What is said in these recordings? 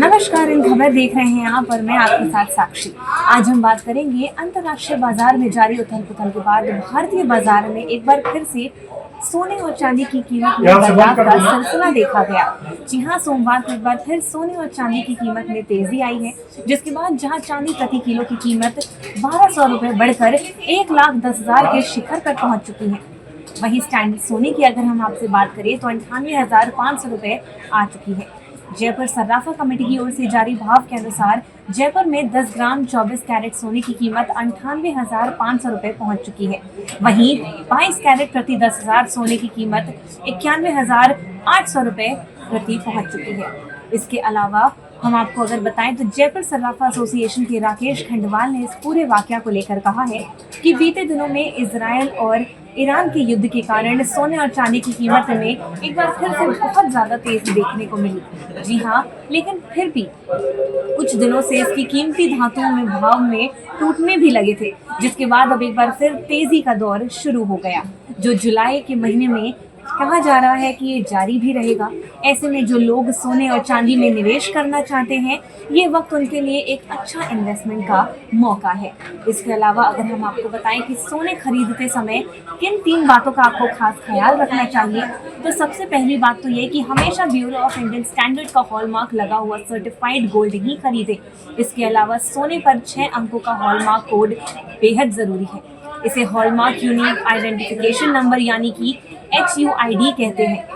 नमस्कार, इन खबर देख रहे हैं आप और मैं आपके साथ साक्षी। आज हम बात करेंगे अंतर्राष्ट्रीय बाजार में जारी उथल पुथल के बाद भारतीय बाजार में एक बार फिर से सोने और चांदी की कीमत में बदलाव का सिलसिला देखा गया। जी हां, सोमवार को एक बार फिर सोने और चांदी की कीमत में तेजी आई है, जिसके बाद जहां चांदी प्रति किलो की कीमत 1200 रुपए बढ़कर 1,10,000 के शिखर पर पहुंच चुकी है। वहीं स्टैंडर्ड सोने की अगर हम आपसे बात करें तो 98,500 रुपए आ चुकी है। जयपुर सर्राफा कमेटी की ओर से जारी भाव के अनुसार जयपुर में 10 ग्राम 24 कैरेट सोने की कीमत 98,500 रुपए पहुंच चुकी है। वहीं 22 कैरेट प्रति 10,000 सोने की कीमत 91,800 रुपए प्रति पहुंच चुकी है। इसके अलावा हम आपको अगर बताएं तो जयपुर सर्राफा एसोसिएशन के राकेश खंडवाल ने इस पूरे वाकया को लेकर कहा है कि बीते दिनों में इजराइल और ईरान के युद्ध के कारण सोने और चांदी की कीमत में एक बार फिर से बहुत ज्यादा तेजी देखने को मिली। जी हाँ, लेकिन फिर भी कुछ दिनों से इसकी कीमती धातुओं में भाव में टूटने भी लगे थे, जिसके बाद अब एक बार फिर तेजी का दौर शुरू हो गया, जो जुलाई के महीने में कहा जा रहा है कि ये जारी भी रहेगा। ऐसे में जो लोग सोने और चांदी में निवेश करना चाहते हैं, ये वक्त उनके लिए एक अच्छा इन्वेस्टमेंट का मौका है। इसके अलावा अगर हम आपको बताएं कि सोने खरीदते समय किन 3 बातों का आपको खास ख्याल रखना चाहिए, तो सबसे पहली बात तो ये कि हमेशा ब्यूरो ऑफ इंडियन स्टैंडर्ड का हॉलमार्क लगा हुआ सर्टिफाइड गोल्ड ही खरीदे। इसके अलावा सोने पर 6 अंकों का हॉलमार्क कोड बेहद जरूरी है। इसे हॉलमार्क यूनिक आइडेंटिफिकेशन नंबर यानी कि HUID कहते हैं।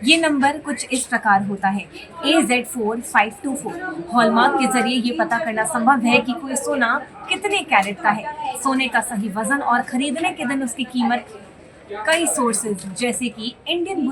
ये नंबर कुछ इस प्रकार होता है AZ4524। हॉलमार्क के जरिए ये पता करना संभव है कि कोई सोना कितने कैरेट का है। सोने का सही वजन और खरीदने के दिन उसकी कीमत कई सोर्सेज जैसे कि इंडियन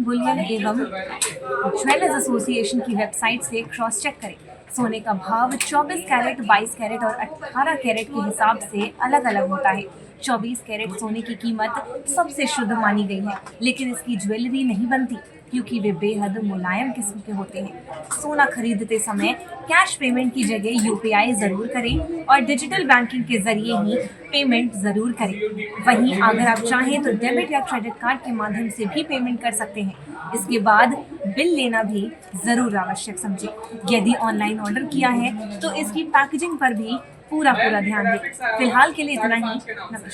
बुलियन एवं ज्वेलर्स एसोसिएशन की वेबसाइट से क्रॉस चेक करें। सोने का भाव 24 कैरेट, 22 कैरेट और 18 कैरेट के हिसाब से अलग अलग होता है। 24 कैरेट सोने की कीमत सबसे शुद्ध मानी गई है, लेकिन इसकी ज्वेलरी नहीं बनती क्योंकि वे बेहद मुलायम किस्म के होते हैं। सोना खरीदते समय कैश पेमेंट की जगह UPI जरूर करें और डिजिटल बैंकिंग के जरिए ही पेमेंट जरूर करें। वहीं अगर आप चाहें तो डेबिट या क्रेडिट कार्ड के माध्यम से भी पेमेंट कर सकते हैं। इसके बाद बिल लेना भी जरूर आवश्यक समझें। यदि ऑनलाइन ऑर्डर किया है तो इसकी पैकेजिंग पर भी पूरा ध्यान दें। फिलहाल के लिए इतना ही। नमस्कार।